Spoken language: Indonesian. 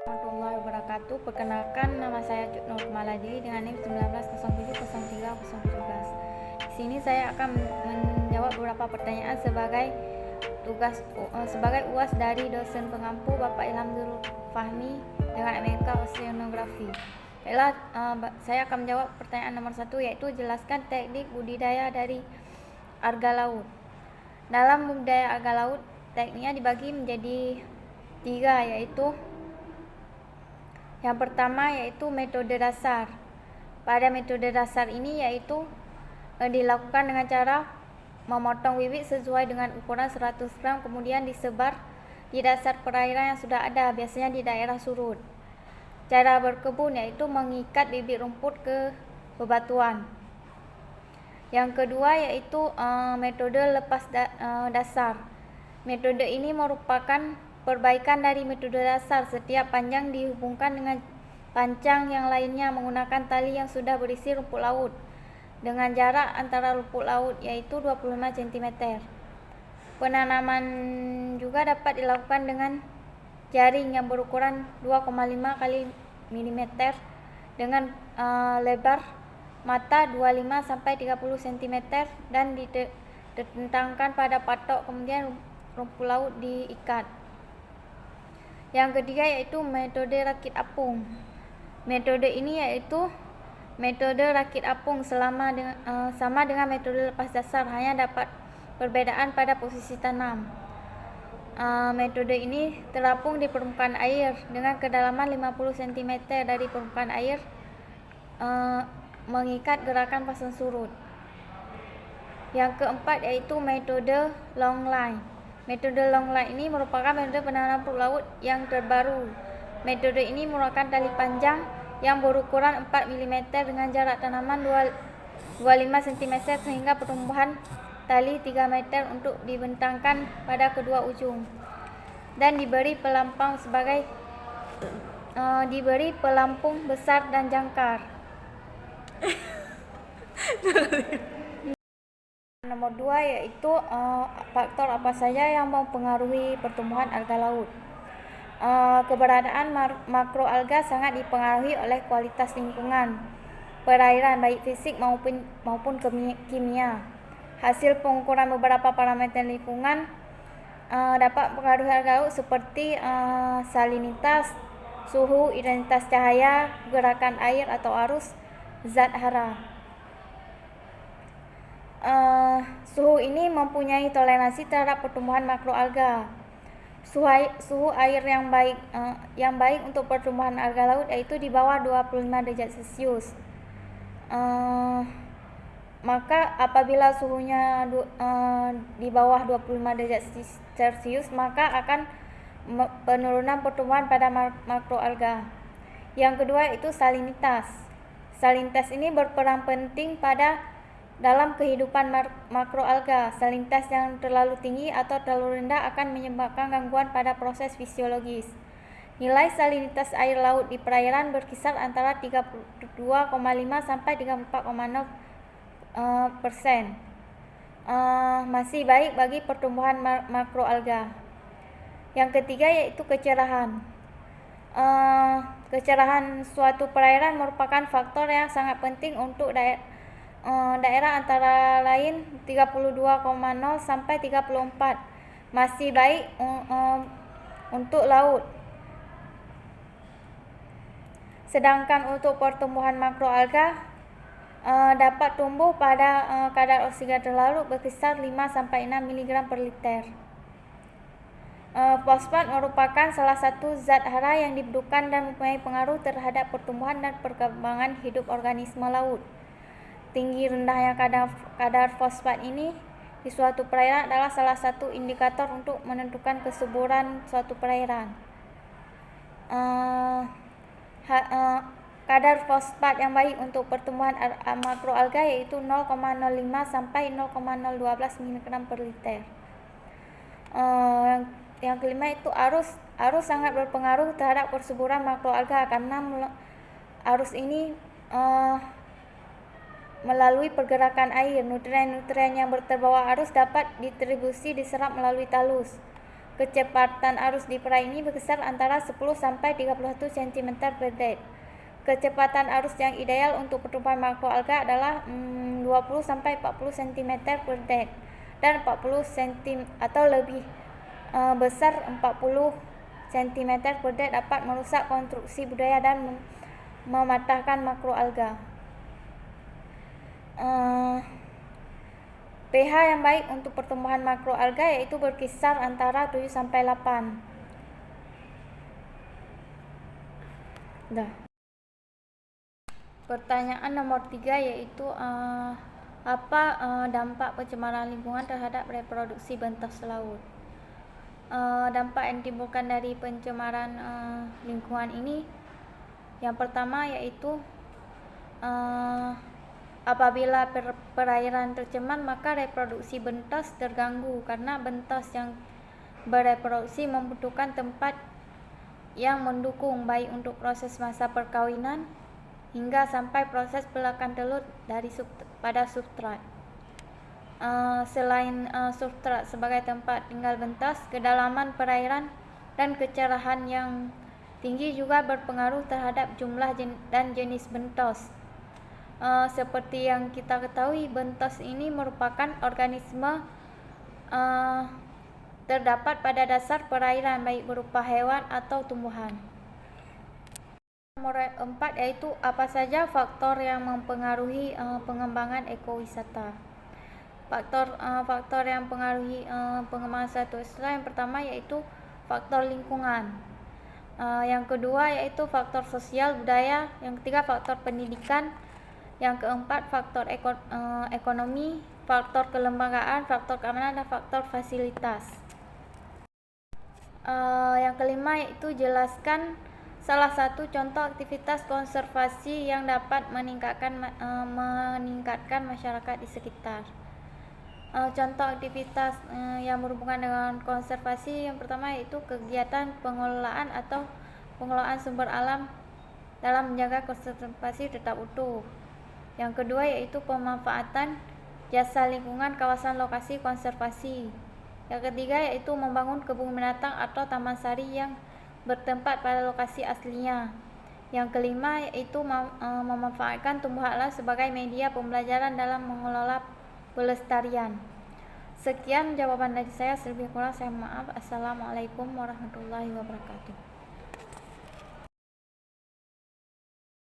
Warahmatullahi wabarakatuh. Perkenalkan, nama saya Cut Nur Maladi dengan NIM 19070317. Di sini saya akan menjawab beberapa pertanyaan sebagai UAS dari dosen pengampu Bapak Ilham Zulfahmi dengan MK Oceanografi. Baiklah, saya akan menjawab pertanyaan nomor 1, yaitu jelaskan teknik budidaya dari alga laut. Dalam budidaya alga laut, tekniknya dibagi menjadi 3, yaitu yang pertama yaitu metode dasar. Pada metode dasar ini yaitu dilakukan dengan cara memotong bibit sesuai dengan ukuran 100 gram, kemudian disebar di dasar perairan yang sudah ada, biasanya di daerah surut. Cara berkebun yaitu mengikat bibit rumput ke bebatuan. Yang kedua yaitu metode lepas dasar. Metode ini merupakan perbaikan dari metode dasar. Setiap panjang dihubungkan dengan pancang yang lainnya menggunakan tali yang sudah berisi rumput laut dengan jarak antara rumput laut yaitu 25 cm. Penanaman juga dapat dilakukan dengan jaring yang berukuran 2,5 x mm dengan lebar mata 25 sampai 30 cm dan ditentangkan pada patok, kemudian rumput laut diikat. Yang ketiga yaitu metode rakit apung. Metode ini yaitu metode rakit apung sama dengan metode lepas dasar, hanya dapat perbedaan pada posisi tanam. Metode ini terapung di permukaan air dengan kedalaman 50 cm dari permukaan air, mengikat gerakan pasang surut. Yang keempat yaitu metode long line. Metode long line ini merupakan metode penanaman rumput laut yang terbaru. Metode ini menggunakan tali panjang yang berukuran 4 mm dengan jarak tanaman 25 cm sehingga pertumbuhan tali 3 meter untuk dibentangkan pada kedua ujung dan diberi pelampung besar dan jangkar. Nomor 2 yaitu faktor apa saja yang mempengaruhi pertumbuhan alga laut. Keberadaan makroalga sangat dipengaruhi oleh kualitas lingkungan perairan, baik fisik maupun kimia. Hasil pengukuran beberapa parameter lingkungan dapat mempengaruhi alga laut seperti salinitas, suhu, intensitas cahaya, gerakan air atau arus, zat hara. Suhu ini mempunyai toleransi terhadap pertumbuhan makroalga. Suhu air yang baik untuk pertumbuhan alga laut yaitu di bawah 25 derajat Celcius. Maka apabila suhunya di bawah 25 derajat Celcius, maka akan penurunan pertumbuhan pada makroalga. Yang kedua itu salinitas. Salinitas ini berperan penting dalam kehidupan makroalga. Salinitas yang terlalu tinggi atau terlalu rendah akan menyebabkan gangguan pada proses fisiologis. Nilai salinitas air laut di perairan berkisar antara 32,5 sampai 34,0%. Masih baik bagi pertumbuhan makroalga. Yang ketiga yaitu kecerahan. Kecerahan suatu perairan merupakan faktor yang sangat penting untuk daerah antara lain 32,0 sampai 34, masih baik untuk laut. Sedangkan untuk pertumbuhan makroalga dapat tumbuh pada kadar oksigen terlarut berkisar 5 sampai 6 mg per liter. Fosfat merupakan salah satu zat hara yang dibutuhkan dan mempunyai pengaruh terhadap pertumbuhan dan perkembangan hidup organisme laut. Tinggi rendahnya kadar fosfat ini di suatu perairan adalah salah satu indikator untuk menentukan kesuburan suatu perairan. Kadar fosfat yang baik untuk pertumbuhan makroalga yaitu 0,05 sampai 0,012 mg per liter. Yang kelima itu arus. Arus sangat berpengaruh terhadap persuburan makroalga karena arus ini melalui pergerakan air. Nutrien-nutrien yang terbawa arus dapat distribusi diserap melalui talus. Kecepatan arus di perai ini berkisar antara 10 sampai 31 cm per detik. Kecepatan arus yang ideal untuk pertumbuhan makroalga adalah 20 sampai 40 cm per detik dan 40 cm atau lebih besar 40 cm per detik dapat merusak konstruksi budaya dan mematahkan makroalga. pH yang baik untuk pertumbuhan makroalga yaitu berkisar antara 7 sampai 8. Pertanyaan nomor 3 yaitu apa dampak pencemaran lingkungan terhadap reproduksi bentos laut? Dampak yang ditimbulkan dari pencemaran lingkungan ini, yang pertama yaitu apabila perairan tercemar, maka reproduksi bentos terganggu karena bentos yang bereproduksi membutuhkan tempat yang mendukung baik untuk proses masa perkawinan hingga sampai proses pelekan telur pada substrat. Selain substrat sebagai tempat tinggal bentos, kedalaman perairan dan kecerahan yang tinggi juga berpengaruh terhadap jumlah dan jenis bentos. Seperti yang kita ketahui, bentos ini merupakan organisme terdapat pada dasar perairan baik berupa hewan atau tumbuhan. Nomor 4 yaitu apa saja faktor yang mempengaruhi pengembangan ekowisata. Faktor yang mempengaruhi pengembangan suatu wisata, yang pertama yaitu faktor lingkungan. Yang kedua yaitu faktor sosial budaya. Yang ketiga faktor pendidikan. Yang keempat faktor ekonomi, faktor kelembagaan, faktor keamanan, dan faktor fasilitas. Yang kelima yaitu jelaskan salah satu contoh aktivitas konservasi yang dapat meningkatkan masyarakat di sekitar. Contoh aktivitas yang berhubungan dengan konservasi, yang pertama yaitu kegiatan pengelolaan atau pengelolaan sumber alam dalam menjaga konservasi tetap utuh. Yang kedua yaitu pemanfaatan jasa lingkungan kawasan lokasi konservasi. Yang ketiga yaitu membangun kebun binatang atau taman sari yang bertempat pada lokasi aslinya. Yang kelima yaitu memanfaatkan tumbuhan alam sebagai media pembelajaran dalam mengelola pelestarian. Sekian jawaban dari saya, selebih kurang saya maaf. Assalamualaikum warahmatullahi wabarakatuh.